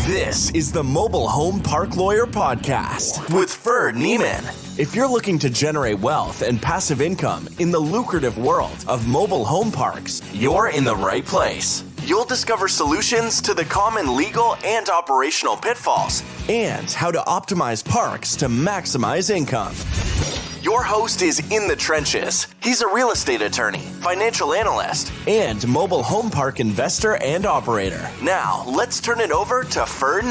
This is the Mobile Home Park Lawyer Podcast with Ferd. If you're looking to generate wealth and passive income in the lucrative world of mobile home parks, you're in the right place. You'll discover solutions to the common legal and operational pitfalls and how to optimize parks to maximize income. Your host is in the trenches. He's a real estate attorney, financial analyst, and mobile home park investor and operator. Now, let's turn it over to Ferd.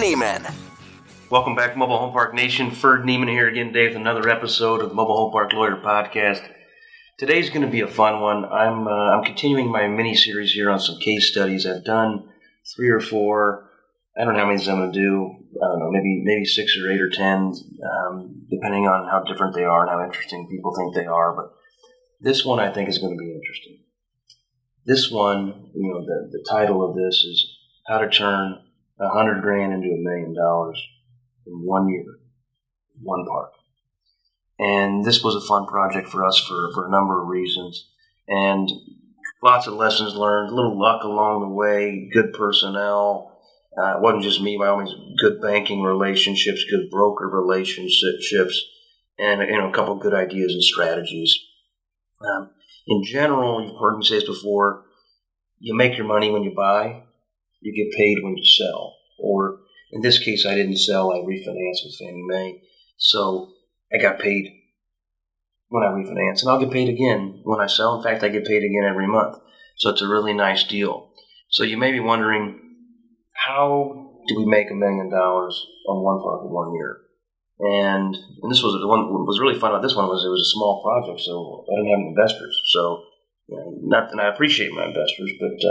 Welcome back, Mobile Home Park Nation. Ferd here again today with another episode of the Mobile Home Park Lawyer Podcast. Today's going to be a fun one. I'm continuing my mini-series here on some case studies. I've done 3 or 4. I don't know how many I'm going to do. I don't know, maybe 6 or 8 or 10, depending on how different they are and how interesting people think they are. But this one I think is going to be interesting. This one, the title of this is How to Turn $100,000 into $1 million in 1 year, one park. And this was a fun project for us for a number of reasons. And lots of lessons learned, a little luck along the way, good personnel. It wasn't just me, by all means, good banking relationships, good broker relationships, and a couple of good ideas and strategies. In general, you've heard me say this before, you make your money when you buy, you get paid when you sell. Or in this case, I didn't sell, I refinanced with Fannie Mae. So I got paid when I refinance, and I'll get paid again when I sell. In fact, I get paid again every month. So it's a really nice deal. So you may be wondering, how do we make $1 million on one park in 1 year? And this was the one. What was really fun about this one was it was a small project, so I didn't have investors. So, not that I appreciate my investors, but it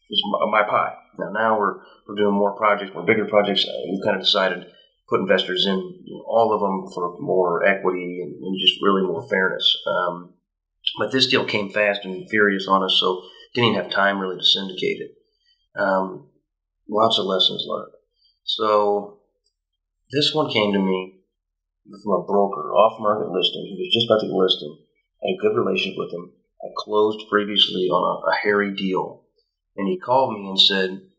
was my pie. Now we're doing more projects, more bigger projects. We've kind of decided to put investors in all of them for more equity and just really more fairness. But this deal came fast and furious on us, so didn't even have time really to syndicate it. Lots of lessons learned. So this one came to me from a broker, off-market listing. He was just about to get listed. I had a good relationship with him. I closed previously on a hairy deal. And he called me and said,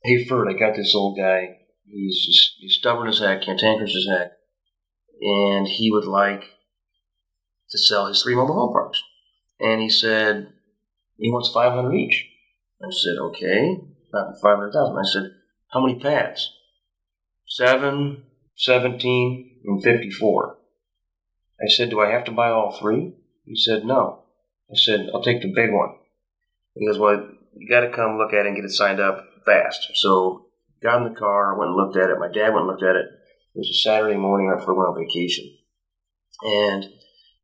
"Hey, Ferd, I got this old guy. He's stubborn as heck, cantankerous as heck, and he would like to sell his 3 mobile home parks." And he said, he wants $500 each. I said, okay, not $500,000. I said, how many pads? 7, 17, and 54. I said, do I have to buy all 3? He said, no. I said, I'll take the big one. He goes, well, you got to come look at it and get it signed up fast. So got in the car, went and looked at it. My dad went and looked at it. It was a Saturday morning right before I went on vacation. And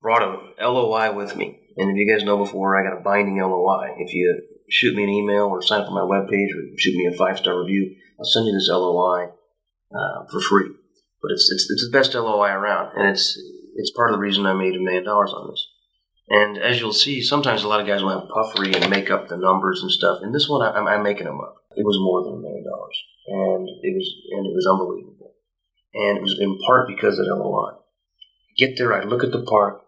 brought a LOI with me. And if you guys know before, I got a binding LOI. If you shoot me an email or sign up on my webpage or shoot me a 5-star review, I'll send you this LOI for free. But it's the best LOI around, and it's part of the reason I made $1 million on this. And as you'll see, sometimes a lot of guys will have puffery and make up the numbers and stuff. And this one, I'm making them up. It was more than $1 million, and it was unbelievable. And it was in part because of the LOI. I get there, I look at the park,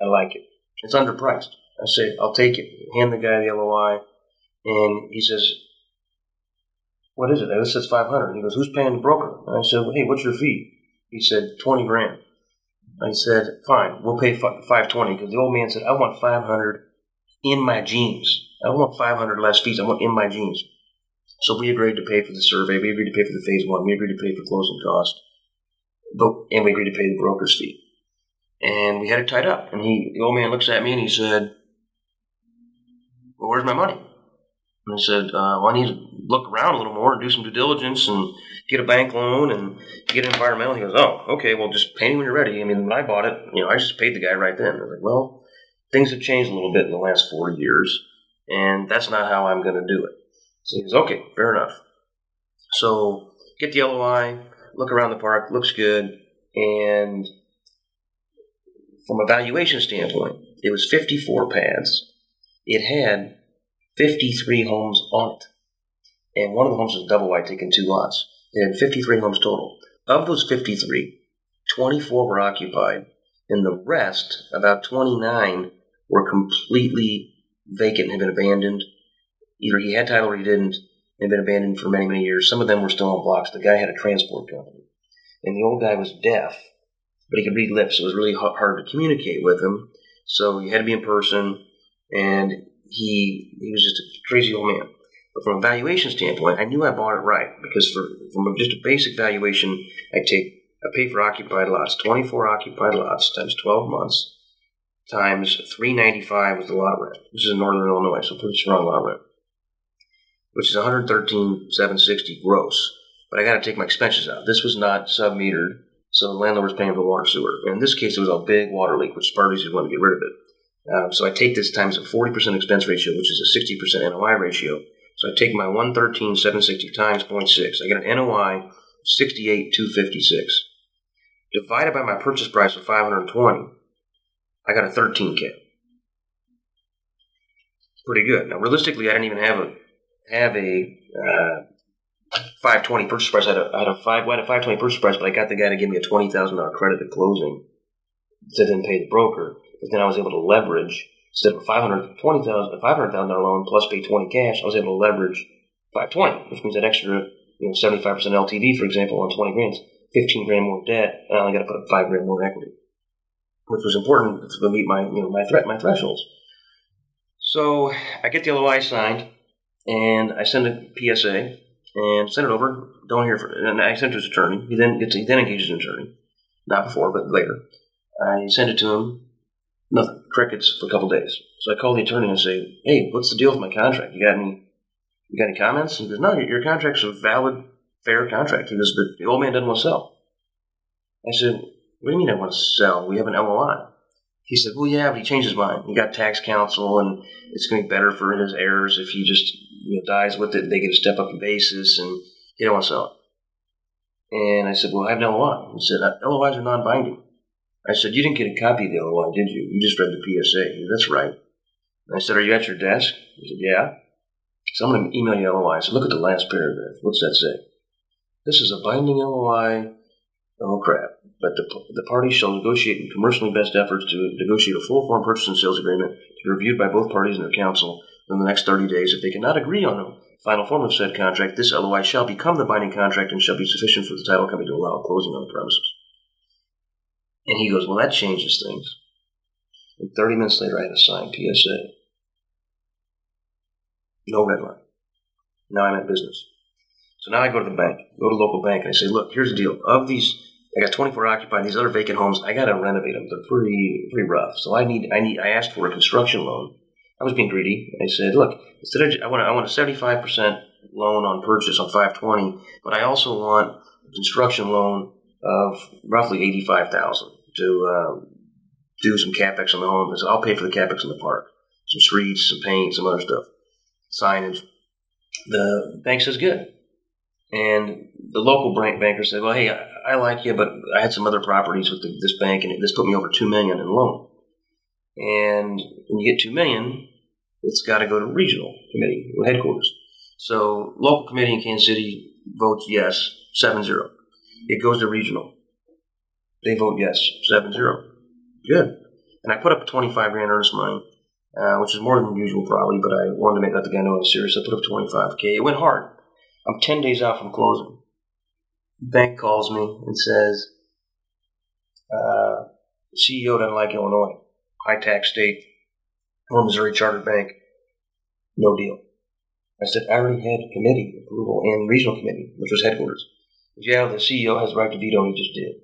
I like it. It's underpriced. I say, I'll take it. Hand the guy the LOI, and he says, what is it? This says $500. He goes, who's paying the broker? And I said, well, hey, what's your fee? He said, $20,000. I said, fine, we'll pay $520, because the old man said, I want $500 in my jeans. I don't want $500 less fees. I want in my jeans. So we agreed to pay for the survey. We agreed to pay for the phase 1. We agreed to pay for closing costs. And we agreed to pay the broker's fee. And we had it tied up. And the old man looks at me and he said, well, where's my money? And I said, well, I need to look around a little more and do some due diligence and get a bank loan and get environmental. He goes, oh, okay, well, just pay me when you're ready. I mean, when I bought it, I just paid the guy right then. I was like, well, things have changed a little bit in the last 4 years, and that's not how I'm going to do it. So he goes, okay, fair enough. So get the LOI, look around the park, looks good, and from a valuation standpoint, it was 54 pads. It had 53 homes on it. And one of the homes was double wide, taking 2 lots. It had 53 homes total. Of those 53, 24 were occupied, and the rest, about 29, were completely vacant and had been abandoned. Either he had title or he didn't, They'd been abandoned for many, many years. Some of them were still on blocks. The guy had a transport company. And the old guy was deaf, but he could read lips. So it was really hard to communicate with him. So you had to be in person, and he was just a crazy old man. But from a valuation standpoint, I knew I bought it right, because from just a basic valuation, I pay for occupied lots, 24 occupied lots times 12 months times $395 was the lot rent. This is in northern Illinois, so pretty strong lot rent, which is $113,760 gross. But I got to take my expenses out. This was not sub-metered, so the landlord was paying for the water sewer. And in this case, it was a big water leak, which parties wanted to get rid of it. So I take this times a 40% expense ratio, which is a 60% NOI ratio. So I take my $113,760 times 0.6. I get an NOI of $68,256. Divided by my purchase price of $520, I got a 13K. Pretty good. Now, realistically, I didn't even have a 520 purchase price. I had a 520 purchase price, but I got the guy to give me a $20,000 credit at closing to then pay the broker. But then I was able to leverage, instead of a $500,000 loan plus pay 20 cash, I was able to leverage 520, which means that extra 75% LTV, for example, on 20 grand, 15 grand more debt, and I only got to put up 5 grand more equity, which was important to meet my thresholds. So I get the LOI signed, and I send a PSA and send it over. Don't hear from, and I send it to his attorney. He then engages an attorney, not before, but later. I send it to him. Nothing. Crickets for a couple days. So I call the attorney and say, "Hey, what's the deal with my contract? You got any comments?" He goes, "No, your contract's a valid, fair contract." He goes, "The old man doesn't want to sell." I said, "What do you mean I want to sell? We have an LOI." He said, "Well, yeah, but he changed his mind. He got tax counsel, and it's going to be better for his heirs if he just dies with it. They get a step up in basis, and he don't want to sell it." And I said, "Well, I have an LOI." He said, "LOIs are non-binding." I said, "You didn't get a copy of the LOI, did you? You just read the PSA." He said, "That's right." And I said, "Are you at your desk?" He said, "Yeah." So I'm going to email you the LOI. I said, "Look at the last paragraph. What's that say?" "This is a binding LOI." Oh, crap. "But the parties shall negotiate in commercially best efforts to negotiate a full form purchase and sales agreement to be reviewed by both parties and their counsel in the next 30 days. If they cannot agree on a final form of said contract, this LOI shall become the binding contract and shall be sufficient for the title company to allow closing on the premises." And he goes, "Well, that changes things." And 30 minutes later, I had a signed PSA. No red line. Now I'm in business. So now I go to the bank, go to the local bank, and I say, "Look, here's the deal. Of these, I got 24 occupied. These other vacant homes, I got to renovate them. They're pretty rough. So I asked for a construction loan. I was being greedy. I said, "Look, I want a 75% loan on purchase on 520, but I also want a construction loan of roughly $85,000 to do some capex on the home. I said, I'll pay for the capex in the park, some streets, some paint, some other stuff, signage." The bank says, "Good." And the local banker said, "Well, hey, I like you, but I had some other properties with this bank, and this put me over $2 million in loan. And when you get $2 million, it's got to go to regional committee, headquarters." So local committee in Kansas City votes yes, 7-0. It goes to regional. They vote yes, 7-0. Good. And I put up a 25 grand earnest money, which is more than usual probably, but I wanted to let the guy know I was serious. I put up 25K. It went hard. I'm 10 days out from closing. The bank calls me and says, the CEO doesn't like Illinois. High tax state. We're a Missouri chartered bank. No deal. I said, "I already had committee approval and regional committee, which was headquarters." He said, "Yeah, the CEO has the right to veto, and he just did."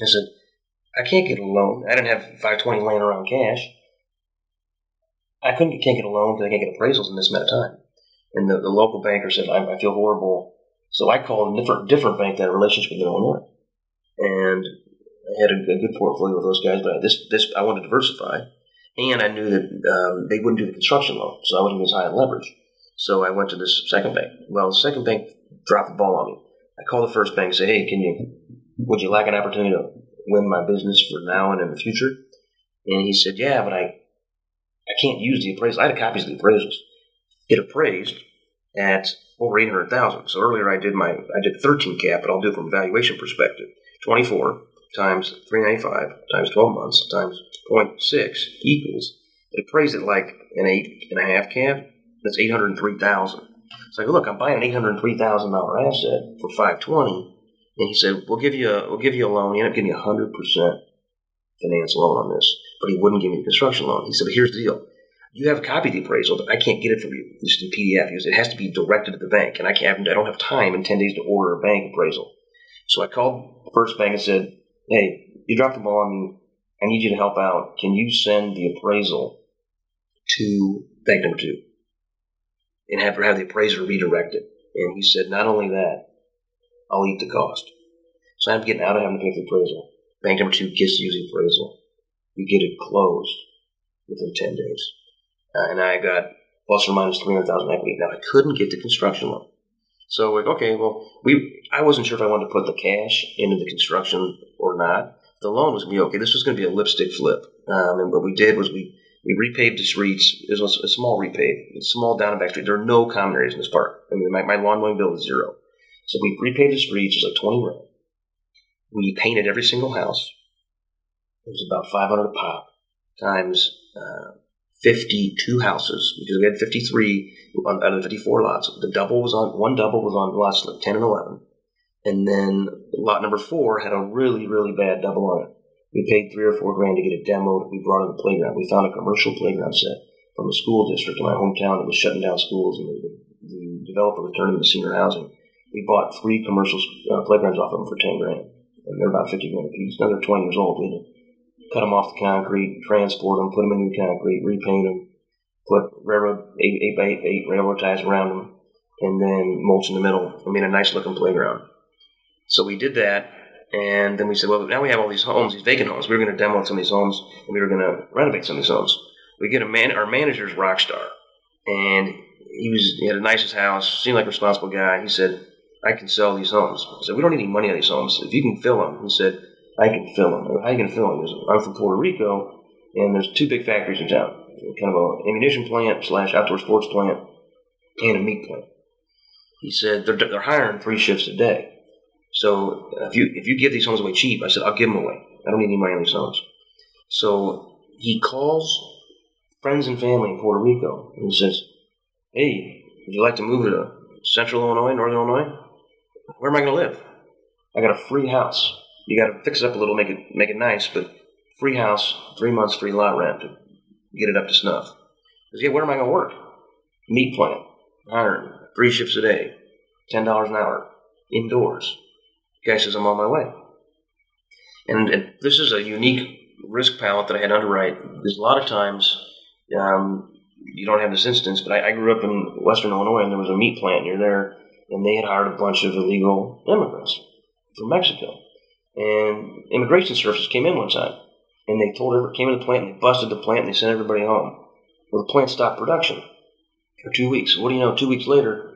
I said, "I can't get a loan. I didn't have 520 laying around cash. I can't get a loan because I can't get appraisals in this amount of time." And the local banker said, I feel horrible. So I called a different bank that had a relationship with Illinois. And I had a good portfolio with those guys, but this I wanted to diversify. And I knew that they wouldn't do the construction loan, so I wasn't as high in leverage. So I went to this second bank. Well, the second bank dropped the ball on me. I called the first bank and said, "Hey, would you like an opportunity to win my business for now and in the future?" And he said, "Yeah, but I can't use the appraisal." I had copies of the appraisals. It appraised at over $800,000. So earlier I did 13 cap, but I'll do it from a valuation perspective. 24 times 395 times 12 months times 0.6 equals, it appraised at like an 8.5 cap. That's $803,000. It's like, look, I'm buying an $803,000 asset for $520,000. And he said, we'll give you a loan. He ended up giving me 100% finance loan on this, but he wouldn't give me a construction loan. He said, but here's the deal. You have a copy of the appraisal, but I can't get it from you just in PDF because it has to be directed to the bank, and I don't have time in 10 days to order a bank appraisal. So I called the first bank and said, hey, you dropped the ball on me. I need you to help out. Can you send the appraisal to bank number 2 and have the appraiser redirect it? And he said, not only that, I'll eat the cost. So I'm getting out of having to pay for the appraisal. Bank number 2 gets to use the appraisal. We get it closed within 10 days. And I got plus or minus $300,000 equity. Now, I couldn't get the construction loan. So we're like, okay, well, I wasn't sure if I wanted to put the cash into the construction or not. The loan was going to be okay. This was going to be a lipstick flip. And what we did was we repaved the streets. It was a small repave, a small down and back street. There are no common areas in this park. I mean, my lawn mowing bill was $0. So we repaved the streets. It was like 20 grand. We painted every single house. It was about $500 a pop times 52 houses, because we had 53 out of the 54 lots. One double was on lots like 10 and 11. And then lot number 4 had a really, really bad double on it. We paid $3 or $4 grand to get it demoed. We brought in the playground. We found a commercial playground set from a school district in my hometown that was shutting down schools, and the developer was turning them into senior housing. We bought 3 commercial playgrounds off of them for $10 grand. And they're about 50 grand a piece. Now they're 20 years old. We had to cut them off the concrete, transport them, put them in new concrete, repaint them, put railroad 8x8 railroad ties around them, and then mulch in the middle. I mean, a nice looking playground. So we did that, and then we said, well, now we have all these homes, these vacant homes. We were going to demo some of these homes, and we were going to renovate some of these homes. We get our manager's rock star, and he had the nicest house, seemed like a responsible guy. He said, I can sell these homes. I said, we don't need any money on these homes. If you can fill them. He said, I can fill them. How are you going to fill them? He said, I'm from Puerto Rico, and there's 2 big factories in town. Kind of an ammunition plant / outdoor sports plant and a meat plant. He said, they're hiring 3 shifts a day. So if you give these homes away cheap, I said, I'll give them away. I don't need any money on these homes. So he calls friends and family in Puerto Rico and he says, hey, would you like to move to Central Illinois, Northern Illinois? Where am I going to live? I got a free house. You got to fix it up a little, make it nice, but free house, 3 months free lot rent to get it up to snuff. He says, yeah, where am I going to work? Meat plant, hiring, 3 shifts a day, $10 an hour, indoors. The guy says, I'm on my way. And this is a unique risk palette that I had to underwrite, because a lot of times you don't have this instance, but I grew up in Western Illinois, and there was a meat plant near there, and they had hired a bunch of illegal immigrants from Mexico. And immigration services came in one time, and they came in the plant, and they busted the plant, and they sent everybody home. Well, the plant stopped production for 2 weeks. What do you know? 2 weeks later,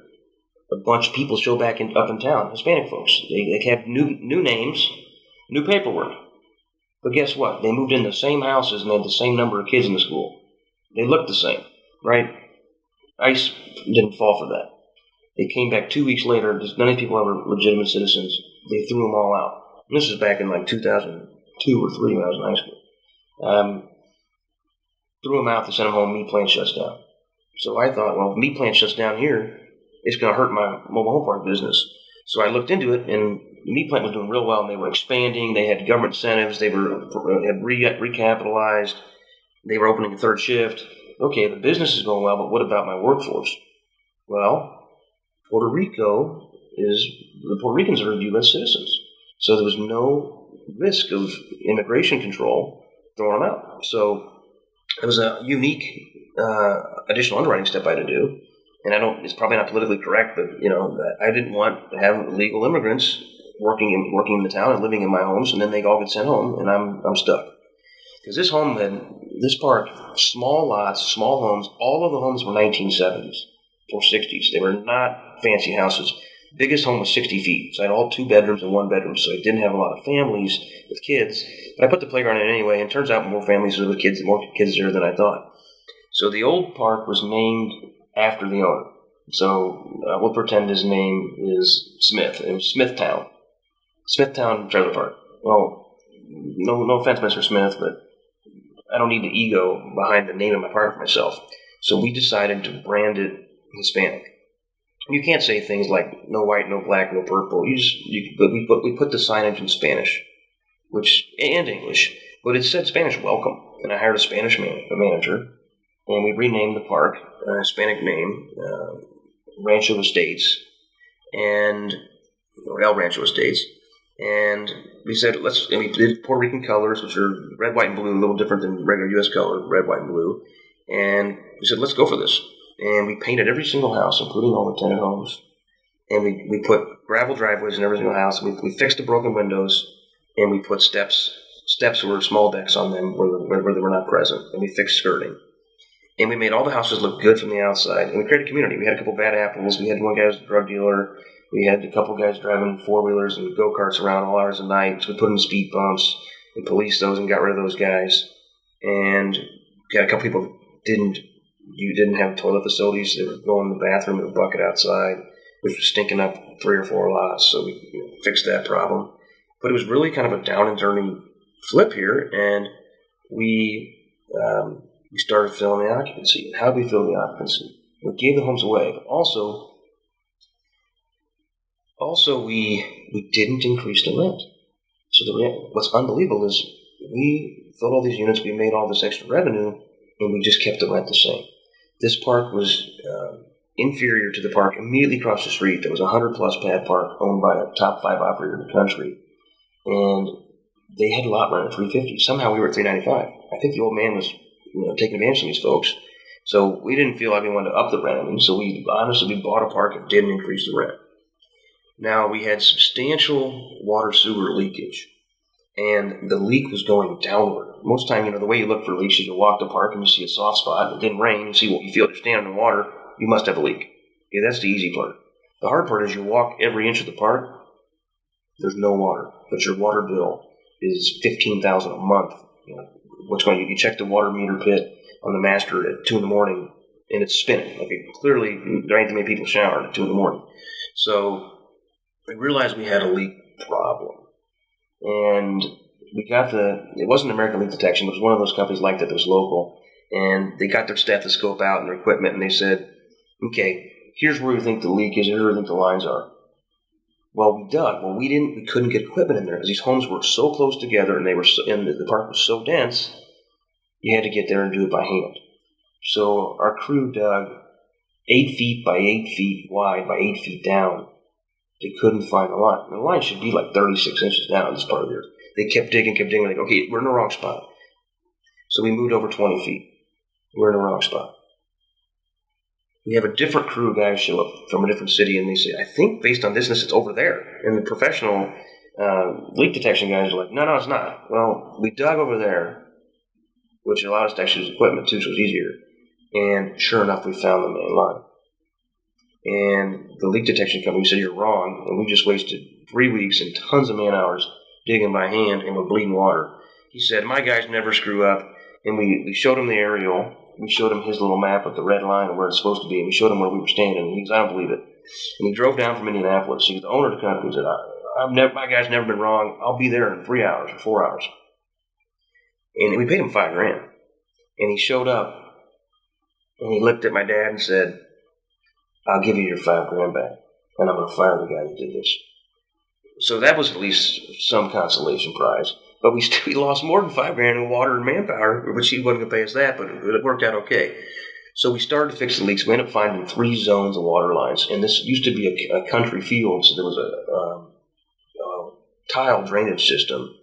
a bunch of people show back up in town, Hispanic folks. They have new names, new paperwork. But guess what? They moved in the same houses, and they had the same number of kids in the school. They looked the same, right? ICE didn't fall for that. They came back 2 weeks later. None of these people were legitimate citizens. They threw them all out. And this was back in like 2002 or 3 when I was in high school. Threw them out. They sent them home. Meat plant shuts down. So I thought, well, if meat plant shuts down here, it's going to hurt my mobile home park business. So I looked into it, and the meat plant was doing real well, and they were expanding. They had government incentives. They had recapitalized. They were opening a 3rd shift. Okay, the business is going well, but what about my workforce? Well, the Puerto Ricans are U.S. citizens. So there was no risk of immigration control throwing them out. So it was a unique additional underwriting step I had to do. And it's probably not politically correct, but I didn't want to have illegal immigrants working in the town and living in my homes, and then they all get sent home, and I'm stuck. Because this park, small lots, small homes, all of the homes were 1970s or 60s. They were not fancy houses. Biggest home was 60 feet, so I had all 2 bedrooms and 1 bedroom, so I didn't have a lot of families with kids. But I put the playground in anyway, and it turns out more families with kids, more kids there than I thought. So the old park was named after the owner. So we'll pretend his name is Smith. It was Smithtown. Smithtown Trailer Park. Well, no offense, Mr. Smith, but I don't need the ego behind the name of my park for myself. So we decided to brand it Hispanic. You can't say things like no white, no black, no purple. But we put the signage in Spanish, and English, but it said Spanish welcome. And I hired a Spanish manager, and we renamed the park, Hispanic name, Rancho Estates, or El Rancho Estates. And we said, and we did Puerto Rican colors, which are red, white, and blue, a little different than regular U.S. color, red, white, and blue. And we said, let's go for this. And we painted every single house, including all the tenant homes. And we put gravel driveways in every single house. We fixed the broken windows, and we put steps or small decks on them where they were not present. And we fixed skirting. And we made all the houses look good from the outside. And we created a community. We had a couple bad apples. We had one guy who was a drug dealer. We had a couple guys driving four-wheelers and go-karts around all hours of the night. So we put in speed bumps and policed those and got rid of those guys. And we had a couple people who didn't have toilet facilities. They were going to the bathroom in a bucket outside, which was stinking up 3 or 4 lots. So we fixed that problem. But it was really kind of a down and dirty flip here. And we started filling the occupancy. And how did we fill the occupancy? We gave the homes away, but also we didn't increase the rent. So what's unbelievable is we filled all these units, we made all this extra revenue, and we just kept the rent the same. This park was inferior to the park immediately across the street. There was a 100-plus pad park owned by a top 5 operator in the country, and they had lot rent at $350. Somehow we were at $395. I think the old man was taking advantage of these folks. So we didn't feel like we wanted to up the rent. So we bought a park and didn't increase the rent. Now, we had substantial water sewer leakage, and the leak was going downward. Most time, the way you look for leaks is you walk the park and you see a soft spot, and it didn't rain, you see what you feel, you're standing in water, you must have a leak. Okay, that's the easy part. The hard part is you walk every inch of the park, there's no water, but your water bill is $15,000 a month. You check the water meter pit on the master at 2 in the morning, and it's spinning. Okay, clearly, there ain't that many people showering at 2 in the morning. So we realized we had a leak problem. And we got it wasn't American Leak Detection, it was one of those companies like that was local. And they got their stethoscope out and their equipment, and they said, okay, here's where we think the leak is, here's where we think the lines are. Well, we dug. Well, we couldn't get equipment in there because these homes were so close together and the park was so dense, you had to get there and do it by hand. So our crew dug 8 feet by 8 feet wide by 8 feet down. They couldn't find the line. The line should be like 36 inches down in this part of the earth. They kept digging, like, okay, we're in the wrong spot. So we moved over 20 feet. We're in the wrong spot. We have a different crew of guys show up from a different city, and they say, I think based on this, it's over there. And the professional leak detection guys are like, no, it's not. Well, we dug over there, which allowed us to actually use equipment too, so it was easier. And sure enough, we found the main line. And the leak detection company said, you're wrong, and we just wasted 3 weeks and tons of man hours digging by hand, and we're bleeding water. He said, my guys never screw up, and we showed him the aerial. We showed him his little map with the red line and where it's supposed to be, and we showed him where we were standing, and he said, I don't believe it. And he drove down from Indianapolis. He's the owner of the company. He said, my guy's never been wrong. I'll be there in 3 hours or 4 hours. And we paid him $5,000. And he showed up, and he looked at my dad and said, I'll give you your $5,000 back, and I'm going to fire the guy that did this. So that was at least some consolation prize. But we lost more than $5,000 in water and manpower, which he wasn't going to pay us that, but it worked out okay. So we started to fix the leaks. We ended up finding 3 zones of water lines, and this used to be a country field, so there was a tile drainage system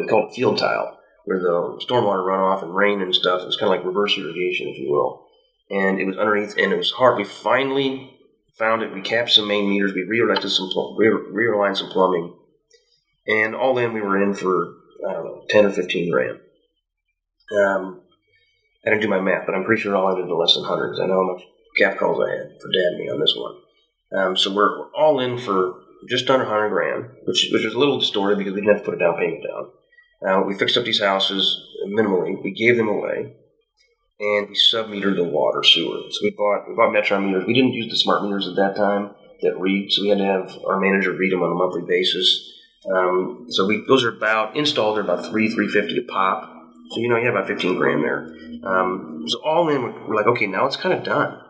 called field tile, where the stormwater runoff and rain and stuff, it was kind of like reverse irrigation, if you will. And it was underneath, and it was hard. We finally found it. We capped some main meters. We realigned some plumbing. And all in, we were in for, 10 or 15 grand. I didn't do my math, but I'm pretty sure all I did was less than 100 because I know how much cap calls I had for Dad and me on this one. So we're all in for just under 100 grand, which was a little distorted because we didn't have to put a down payment down. We fixed up these houses minimally. We gave them away. And we sub-metered the water sewer. So we bought Metron meters. We didn't use the smart meters at that time that read, so we had to have our manager read them on a monthly basis. Those are installed are about $350 a pop. So, you had about 15 grand there. So all in, we're like, okay, now it's kind of done.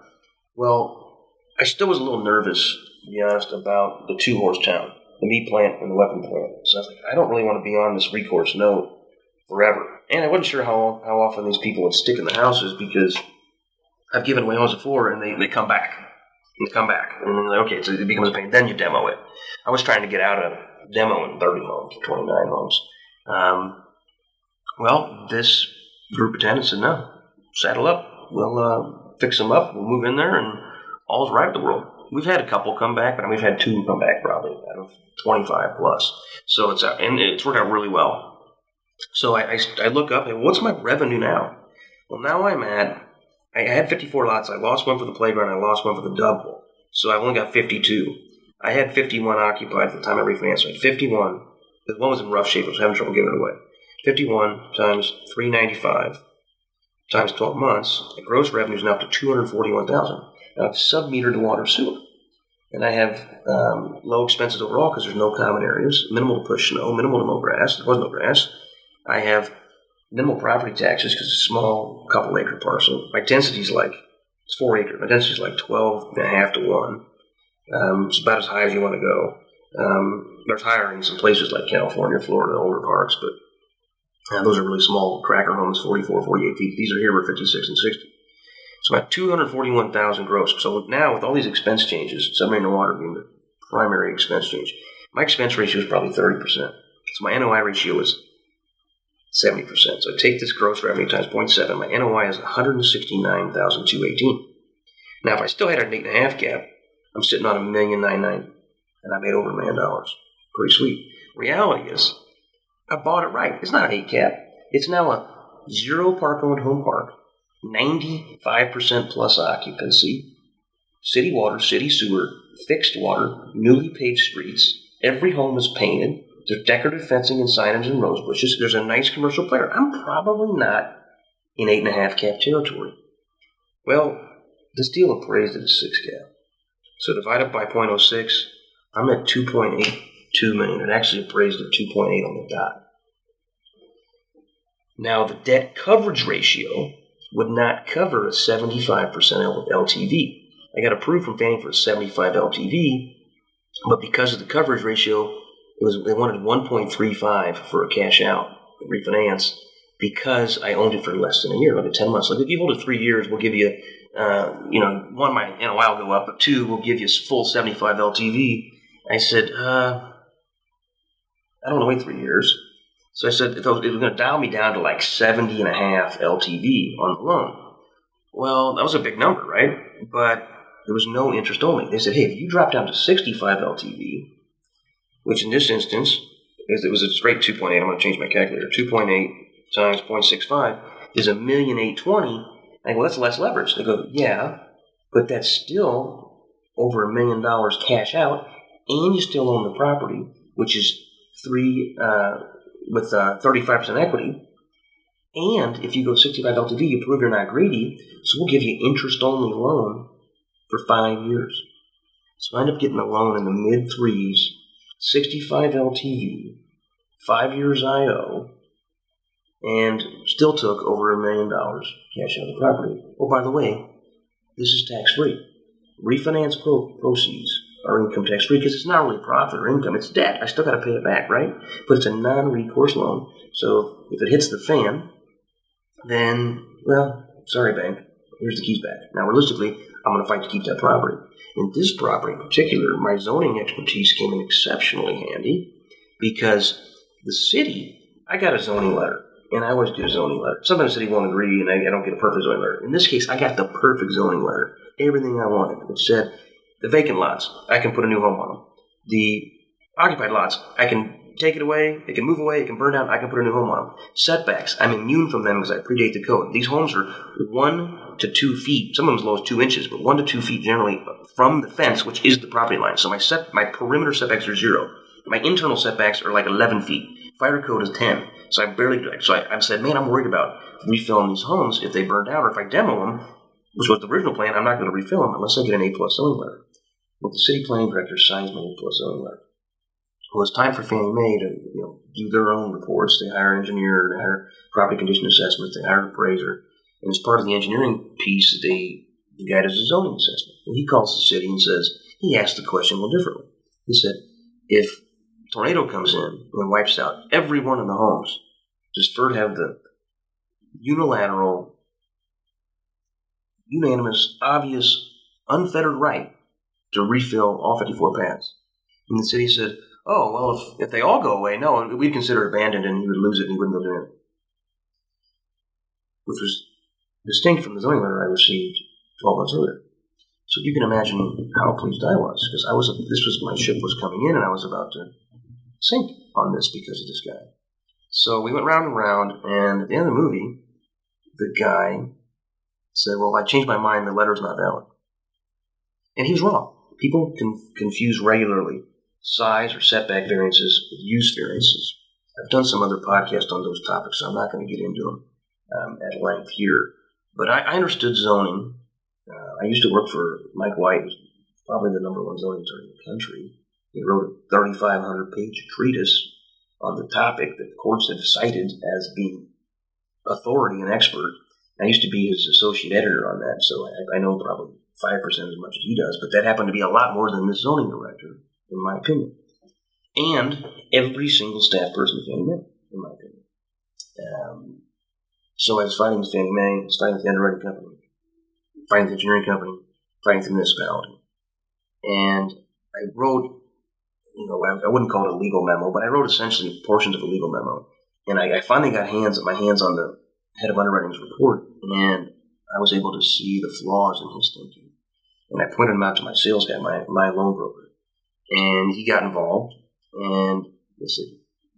Well, I still was a little nervous, to be honest, about the two-horse town, the meat plant and the weapon plant. So I was like, I don't really want to be on this recourse note forever. And I wasn't sure how often these people would stick in the houses because I've given away homes before and they come back. And they come back. And then like, okay, so it becomes a pain. Then you demo it. I was trying to get out of demoing 30 homes, 29 homes. Well, this group of tenants said, no, saddle up. We'll fix them up. We'll move in there and all's right with the world. We've had a couple come back, but we've had 2 come back probably out of 25 plus. So it's worked out really well. So I look up, and what's my revenue now? Well, now I had 54 lots. I lost one for the playground. I lost one for the double. So I've only got 52. I had 51 occupied at the time I refinanced. I had 51. The one was in rough shape. I was having trouble giving it away. 51 times 395 times 12 months. The gross revenue is now up to $241,000. Now I've sub-metered the water sewer. And I have low expenses overall because there's no common areas, minimal to push snow, minimal to mow grass. There was no grass. I have minimal property taxes because it's a small couple acre parcel. My density is it's 4 acres. My density is like 12.5 to 1. It's about as high as you want to go. There's higher in some places like California, Florida, older parks, but those are really small cracker homes, 44, 48 feet. These are here were 56 and 60. So about $241,000 gross. So now with all these expense changes, submarine and water being the primary expense change, my expense ratio is probably 30%. So my NOI ratio is 70%. So I take this gross revenue times 0.7. My NOI is $169,218. Now if I still had an 8.5 cap, I'm sitting on $1,990,000, and I made over $1 million. Pretty sweet. Reality is, I bought it right. It's not an 8 cap. It's now a 0 park-owned home park. 95% plus occupancy, city water, city sewer, fixed water, newly paved streets. Every home is painted. There's decorative fencing and signage and rose bushes. There's a nice commercial player. I'm probably not in 8.5 cap territory. Well, this deal appraised at a 6 cap. So divided by 0.06, I'm at $2.82 million. It actually appraised at 2.8 on the dot. Now the debt coverage ratio would not cover a 75% LTV. I got approved from Fannie for a 75 LTV, but because of the coverage ratio, they wanted 1.35 for a cash out refinance because I owned it for less than a year, under 10 months. Like if you hold it 3 years, we'll give you, one, my NOI will go up, but 2, we'll give you full 75 LTV. I said, I don't want to wait 3 years. So I said, it was going to dial me down to like 70.5 LTV on the loan. Well, that was a big number, right? But there was no interest only. They said, hey, if you drop down to 65 LTV, which in this instance, it was a straight 2.8. I'm going to change my calculator. 2.8 times 0.65 is $1,820,000. I go, that's less leverage. They go, yeah, but that's still over $1 million cash out, and you still own the property, which is with 35% equity. And if you go 65 LTV, you prove you're not greedy, so we'll give you interest-only loan for 5 years. So I end up getting a loan in the mid-3s, 65 LTV, 5 years IO, and still took over $1 million cash out of the property. Oh, by the way, this is tax-free. Refinance proceeds are income tax-free because it's not really profit or income. It's debt. I still got to pay it back, right? But it's a non-recourse loan. So if it hits the fan, then, well, sorry, bank. Here's the keys back. Now, realistically, I'm going to fight to keep that property. In this property in particular, my zoning expertise came in exceptionally handy because the city, I got a zoning letter. And I always get a zoning letter. Sometimes the city won't agree, and I don't get a perfect zoning letter. In this case, I got the perfect zoning letter. Everything I wanted. It said, the vacant lots, I can put a new home on them. The occupied lots, I can take it away, it can move away, it can burn down, I can put a new home on them. Setbacks, I'm immune from them because I predate the code. These homes are 1 to 2 feet, some of them as low as 2 inches, but 1 to 2 feet generally from the fence, which is the property line. So my perimeter setbacks are 0. My internal setbacks are like 11 feet. Fire code is 10. So I said, man, I'm worried about refilling these homes if they burn down, or if I demo them, which was the original plan, I'm not going to refill them unless I get an A+ zoning letter. Well, the city planning director signs my A+ zoning letter. Well, it's time for Fannie Mae to do their own reports. They hire an engineer, they hire property condition assessments, they hire an appraiser. And as part of the engineering piece, they the guy does a zoning assessment. Well, he calls the city and says, he asked the question a little differently. He said, if a tornado comes in and wipes out every one of the homes, does Ferd have the unilateral, unanimous, obvious, unfettered right to refill all 54 pads? And the city said, oh, well, if they all go away, no, we'd consider it abandoned and he would lose it and he wouldn't go do anything. Which was distinct from the zoning letter I received 12 months earlier. So you can imagine how pleased I was, because my ship was coming in and I was about to sink on this because of this guy. So we went round and round, and at the end of the movie, the guy said, well, I changed my mind, the letter's not valid. And he was wrong. People confuse regularly size or setback variances with use variances. I've done some other podcasts on those topics, so I'm not going to get into them at length here. But I understood zoning. I used to work for Mike White, who's probably the number one zoning attorney in the country. He wrote a 3,500-page treatise on the topic that courts have cited as being authority and expert. I used to be his associate editor on that, so I know probably 5% as much as he does, but that happened to be a lot more than this zoning director, in my opinion. And every single staff person at Fannie Mae, in my opinion. So I was fighting with Fannie Mae, I was fighting with the underwriting company, fighting with the engineering company, fighting with the municipality. And I wrote, I wouldn't call it a legal memo, but I wrote essentially portions of a legal memo. And I finally got my hands on the head of underwriting's report, and I was able to see the flaws in his thinking. And I pointed them out to my sales guy, my loan broker. And he got involved, and he said,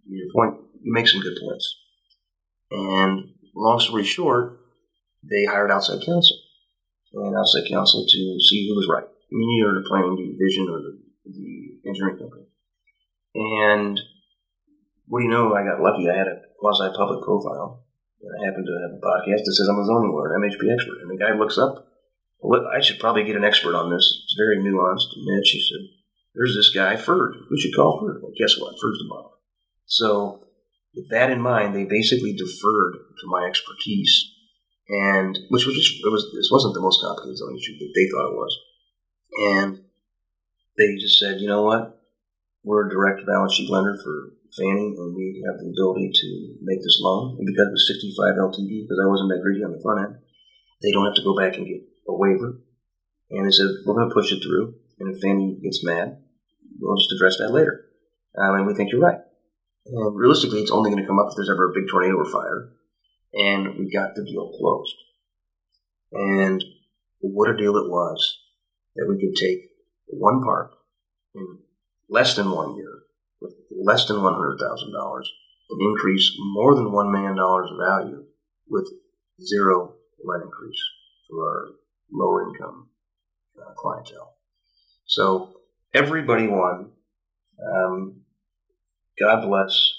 your point, you make some good points. And long story short, they hired outside counsel. And outside counsel to see who was right, me or the planning division or the engineering company. And what do you know, I got lucky. I had a quasi-public profile. And I happened to have a podcast that says I'm a zoning lawyer, MHP expert. And the guy looks up, well, I should probably get an expert on this. It's very nuanced and niche. He said, there's this guy, Ferd. We should call Ferd. Well, guess what? Ferd's the bomb. So with that in mind, they basically deferred to my expertise. And this wasn't the most complicated zoning issue that they thought it was. And they just said, you know what? We're a direct balance sheet lender for Fannie, and we have the ability to make this loan. And because it was 65 LTV, because I wasn't that greedy on the front end, they don't have to go back and get a waiver. And they said, we're going to push it through. And if Fannie gets mad, we'll just address that later. And we think you're right. And realistically, it's only going to come up if there's ever a big tornado or fire. And we got the deal closed. And what a deal it was that we could take one park in less than 1 year with less than $100,000 and increase more than $1 million of value with zero rent increase for our lower income clientele. So everybody won. God bless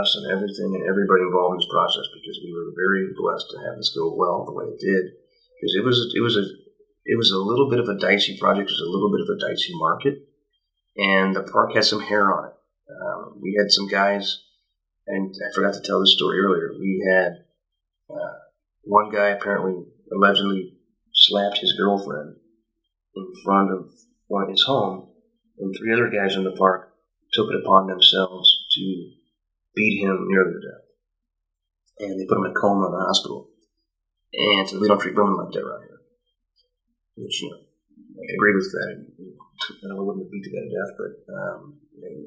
us and everything and everybody involved in this process, because we were very blessed to have this go well the way it did. Because it was a little bit of a dicey project. It was a little bit of a dicey market, and the park had some hair on it. We had some guys, and I forgot to tell this story earlier. We had one guy apparently allegedly slapped his girlfriend in front of his home, and 3 other guys in the park took it upon themselves to beat him nearly to death. And they put him in a coma in the hospital. And so we don't treat women like that around here. Which, I agree with that. I know I wouldn't have beat the guy to death, but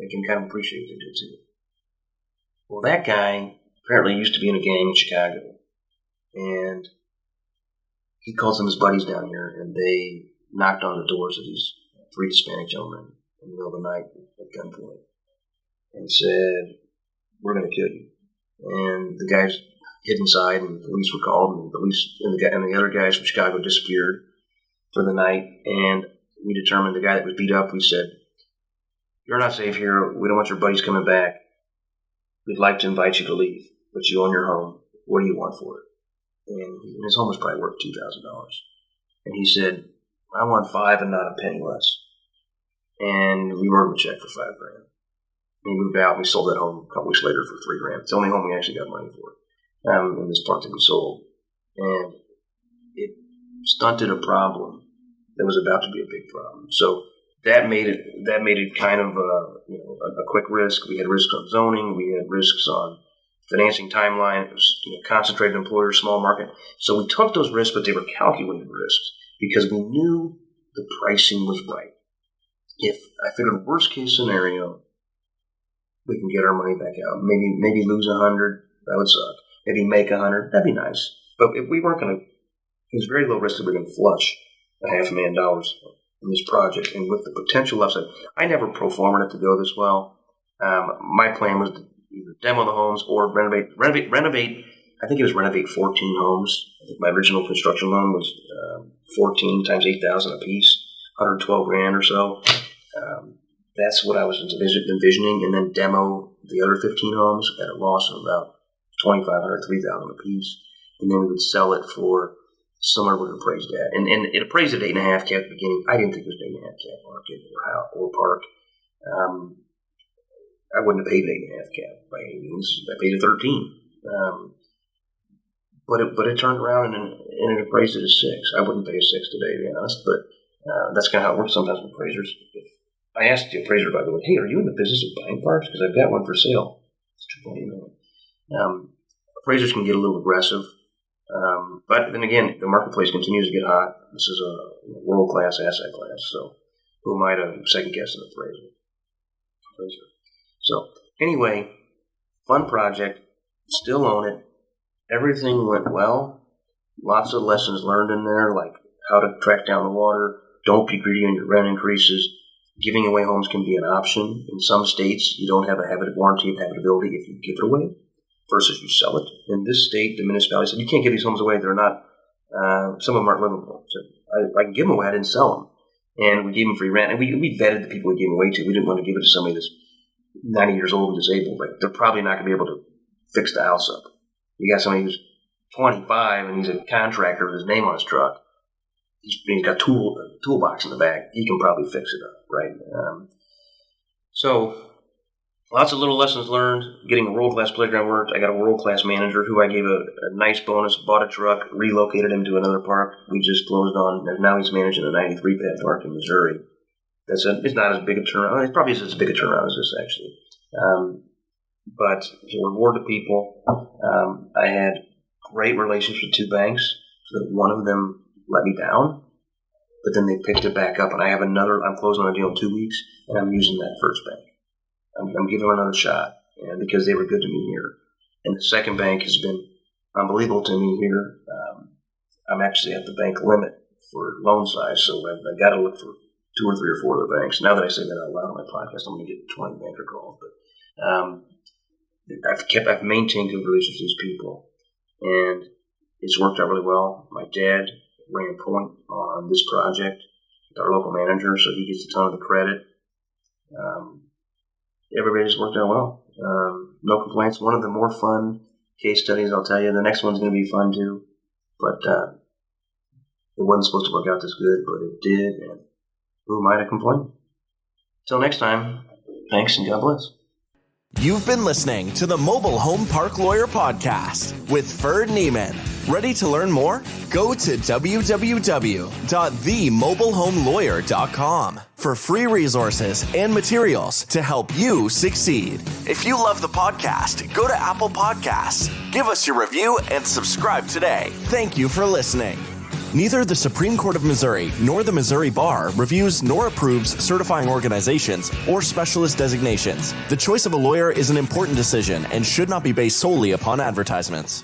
I can kind of appreciate what they did too. Well, that guy apparently used to be in a gang in Chicago. And he called some of his buddies down here, and they knocked on the doors of these 3 Hispanic gentlemen in the middle of the night at gunpoint and said, we're going to kill you. And the guys hid inside, and the police were called, and the other guys from Chicago disappeared for the night. And we determined the guy that was beat up, we said, you're not safe here. We don't want your buddies coming back. We'd like to invite you to leave, but you own your home. What do you want for it? And his home was probably worth $2,000. And he said, I want 5 and not a penny less. And we wrote him a check for $5,000. And he moved out, and we sold that home a couple weeks later for $3,000. It's the only home we actually got money for in this park that we sold. And it stunted a problem that was about to be a big problem. So that made it kind of a quick risk. We had risks on zoning. We had risks on financing timeline. It was concentrated employer, small market. So we took those risks, but they were calculated risks because we knew the pricing was right. If I figured worst case scenario, we can get our money back out. Maybe lose 100. That would suck. Maybe make 100. That'd be nice. But if we weren't going to, it was very low risk that we were going to flush $500,000 in this project. And with the potential upside, I never pro formed it to go this well. My plan was to either demo the homes or renovate. I think it was renovate 14 homes. I think my original construction loan was 14 times $8,000 a piece, $112,000 or so. That's what I was envisioning, and then demo the other 15 homes at a loss of about $2,500, $3,000 a piece, and then we would sell it for somewhere where it appraised at. And it appraised at 8.5 cap at the beginning. I didn't think it was an 8.5 cap market or park. I wouldn't have paid an 8.5 cap by any means. I paid a 13. But it turned around and it appraised at a 6. I wouldn't pay a 6 today, to be honest, but that's kind of how it works sometimes with appraisers. I asked the appraiser, by the way, hey, are you in the business of buying parks? Because I've got one for sale. It's $2.8 million. Appraisers can get a little aggressive. But then again, the marketplace continues to get hot. This is a world-class asset class, so who am I to second-guess an appraiser? So anyway, fun project. Still own it. Everything went well. Lots of lessons learned in there, like how to track down the water. Don't be greedy on your rent increases. Giving away homes can be an option. In some states, you don't have a warranty of habitability if you give it away versus you sell it. In this state, the municipality said, you can't give these homes away. They're not, some of them aren't livable. So I can give them away. I didn't sell them. And we gave them free rent. And we vetted the people we gave them away to. We didn't want to give it to somebody that's 90 years old and disabled. Like, they're probably not going to be able to fix the house up. You got somebody who's 25 and he's a contractor with his name on his truck. He's got a toolbox in the back. He can probably fix it up, right? So lots of little lessons learned. Getting a world-class playground worked. I got a world-class manager who I gave a nice bonus, bought a truck, relocated him to another park we just closed on, and now he's managing a 93-pad park in Missouri. It's not as big a turnaround. It probably is as big a turnaround as this, actually. But to reward the people, I had great relations with 2 banks, so that one of them let me down, but then they picked it back up, and I'm closing on a deal in 2 weeks, and I'm using that first bank. I'm giving them another shot, and because they were good to me here. And the second bank has been unbelievable to me here. I'm actually at the bank limit for loan size, so I've got to look for 2 or 3 or 4 other banks. Now that I say that out loud on my podcast, I'm going to get 20 banker calls. But I've maintained good relations with these people, and it's worked out really well. My dad ran point on this project with our local manager, so he gets a ton of the credit. Everybody's worked out well. No complaints. One of the more fun case studies, I'll tell you. The next one's going to be fun too, but it wasn't supposed to work out this good, but it did, and who am I to complain? Till next time, thanks and God bless. You've been listening to the Mobile Home Park Lawyer Podcast with Ferd Neiman. Ready to learn more? Go to www.themobilehomelawyer.com for free resources and materials to help you succeed. If you love the podcast, go to Apple Podcasts, give us your review, and subscribe today. Thank you for listening. Neither the Supreme Court of Missouri nor the Missouri Bar reviews nor approves certifying organizations or specialist designations. The choice of a lawyer is an important decision and should not be based solely upon advertisements.